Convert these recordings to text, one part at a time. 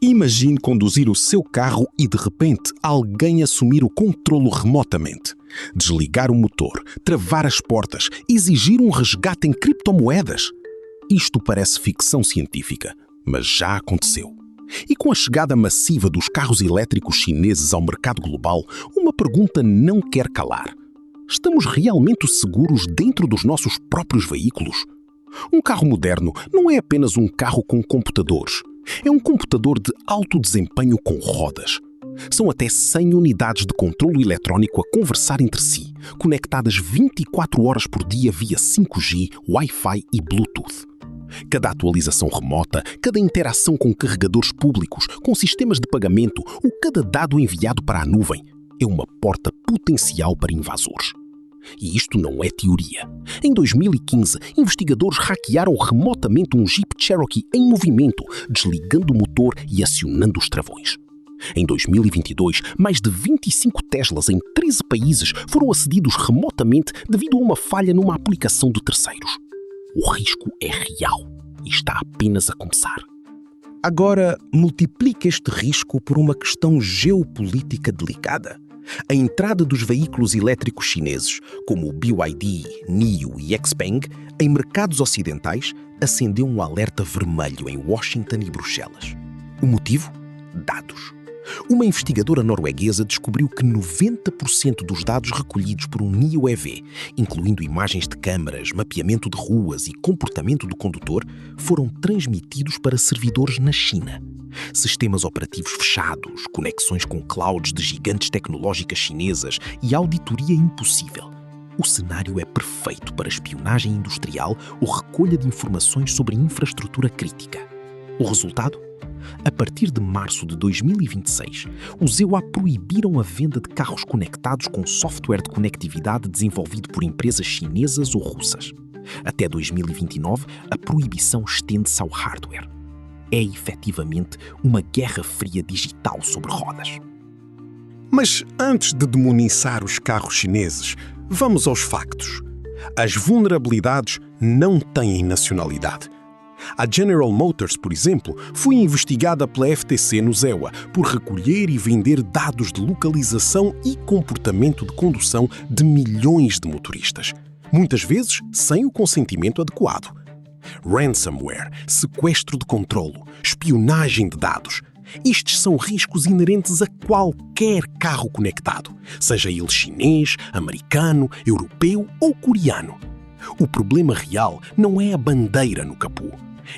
Imagine conduzir o seu carro e, de repente, alguém assumir o controlo remotamente. Desligar o motor, travar as portas, exigir um resgate em criptomoedas. Isto parece ficção científica, mas já aconteceu. E com a chegada massiva dos carros elétricos chineses ao mercado global, uma pergunta não quer calar. Estamos realmente seguros dentro dos nossos próprios veículos? Um carro moderno não é apenas um carro com computadores. É um computador de alto desempenho com rodas. São até 100 unidades de controlo eletrónico a conversar entre si, conectadas 24 horas por dia via 5G, Wi-Fi e Bluetooth. Cada atualização remota, cada interação com carregadores públicos, com sistemas de pagamento ou cada dado enviado para a nuvem é uma porta potencial para invasores. E isto não é teoria. Em 2015, investigadores hackearam remotamente um Jeep Cherokee em movimento, desligando o motor e acionando os travões. Em 2022, mais de 25 Teslas em 13 países foram acedidos remotamente devido a uma falha numa aplicação de terceiros. O risco é real e está apenas a começar. Agora, multiplique este risco por uma questão geopolítica delicada. A entrada dos veículos elétricos chineses, como o BYD, NIO e XPeng, em mercados ocidentais, acendeu um alerta vermelho em Washington e Bruxelas. O motivo? Dados. Uma investigadora norueguesa descobriu que 90% dos dados recolhidos por um NIO EV, incluindo imagens de câmaras, mapeamento de ruas e comportamento do condutor, foram transmitidos para servidores na China. Sistemas operativos fechados, conexões com clouds de gigantes tecnológicas chinesas e auditoria impossível. O cenário é perfeito para espionagem industrial ou recolha de informações sobre infraestrutura crítica. O resultado? A partir de março de 2026, os EUA proibiram a venda de carros conectados com software de conectividade desenvolvido por empresas chinesas ou russas. Até 2029, a proibição estende-se ao hardware. É efetivamente uma guerra fria digital sobre rodas. Mas antes de demonizar os carros chineses, vamos aos factos. As vulnerabilidades não têm nacionalidade. A General Motors, por exemplo, foi investigada pela FTC no EUA por recolher e vender dados de localização e comportamento de condução de milhões de motoristas, muitas vezes sem o consentimento adequado. Ransomware, sequestro de controlo, espionagem de dados. Estes são riscos inerentes a qualquer carro conectado, seja ele chinês, americano, europeu ou coreano. O problema real não é a bandeira no capô,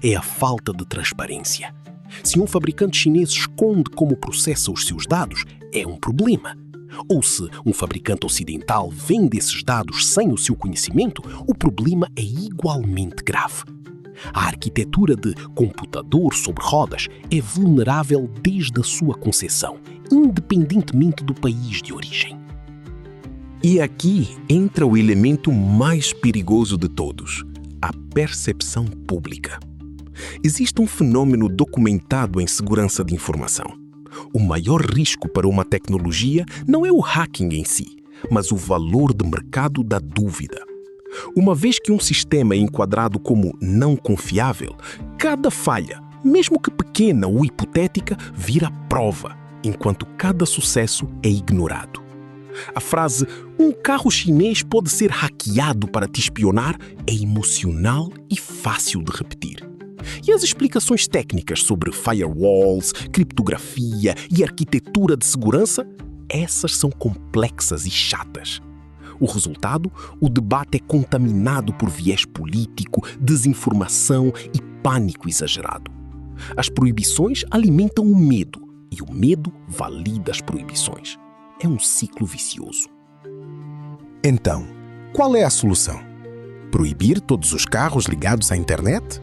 é a falta de transparência. Se um fabricante chinês esconde como processa os seus dados, é um problema. Ou se um fabricante ocidental vende esses dados sem o seu conhecimento, o problema é igualmente grave. A arquitetura de computador sobre rodas é vulnerável desde a sua concepção, independentemente do país de origem. E aqui entra o elemento mais perigoso de todos, a percepção pública. Existe um fenômeno documentado em segurança de informação. O maior risco para uma tecnologia não é o hacking em si, mas o valor de mercado da dúvida. Uma vez que um sistema é enquadrado como não confiável, cada falha, mesmo que pequena ou hipotética, vira prova, enquanto cada sucesso é ignorado. A frase "um carro chinês pode ser hackeado para te espionar" é emocional e fácil de repetir. E as explicações técnicas sobre firewalls, criptografia e arquitetura de segurança, essas são complexas e chatas. O resultado? O debate é contaminado por viés político, desinformação e pânico exagerado. As proibições alimentam o medo e o medo valida as proibições. É um ciclo vicioso. Então, qual é a solução? Proibir todos os carros ligados à internet?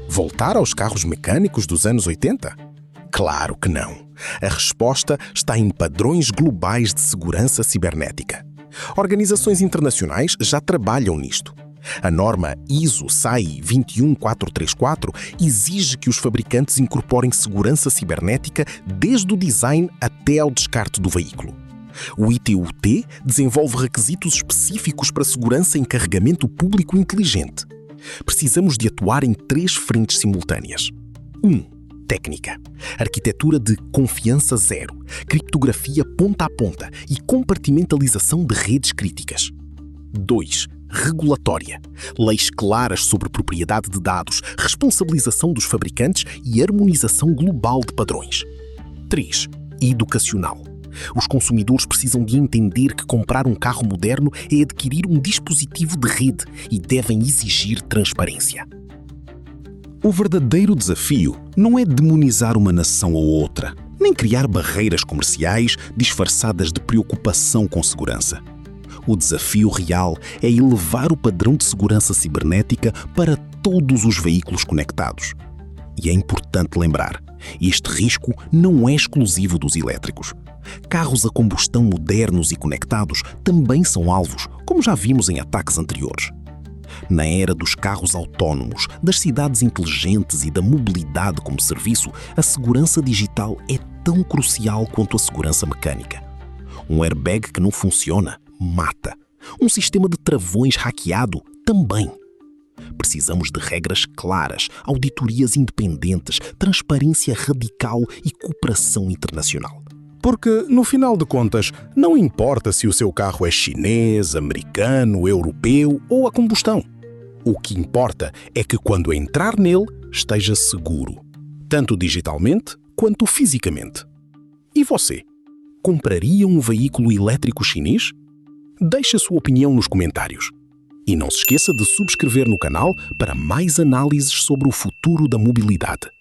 Voltar aos carros mecânicos dos anos 80? Claro que não. A resposta está em padrões globais de segurança cibernética. Organizações internacionais já trabalham nisto. A norma ISO/SAE 21434 exige que os fabricantes incorporem segurança cibernética desde o design até ao descarte do veículo. O ITU-T desenvolve requisitos específicos para segurança em carregamento público inteligente. Precisamos de atuar em 3 frentes simultâneas. 1. técnica, arquitetura de confiança zero, criptografia ponta a ponta e compartimentalização de redes críticas. 2. Regulatória. Leis claras sobre propriedade de dados, responsabilização dos fabricantes e harmonização global de padrões. 3. Educacional. Os consumidores precisam de entender que comprar um carro moderno é adquirir um dispositivo de rede e devem exigir transparência. O verdadeiro desafio não é demonizar uma nação ou outra, nem criar barreiras comerciais disfarçadas de preocupação com segurança. O desafio real é elevar o padrão de segurança cibernética para todos os veículos conectados. E é importante lembrar, este risco não é exclusivo dos elétricos. Carros a combustão modernos e conectados também são alvos, como já vimos em ataques anteriores. Na era dos carros autónomos, das cidades inteligentes e da mobilidade como serviço, a segurança digital é tão crucial quanto a segurança mecânica. Um airbag que não funciona mata. Um sistema de travões hackeado também. Precisamos de regras claras, auditorias independentes, transparência radical e cooperação internacional. Porque, no final de contas, não importa se o seu carro é chinês, americano, europeu ou a combustão. O que importa é que quando entrar nele, esteja seguro, tanto digitalmente quanto fisicamente. E você? Compraria um veículo elétrico chinês? Deixe a sua opinião nos comentários. E não se esqueça de subscrever no canal para mais análises sobre o futuro da mobilidade.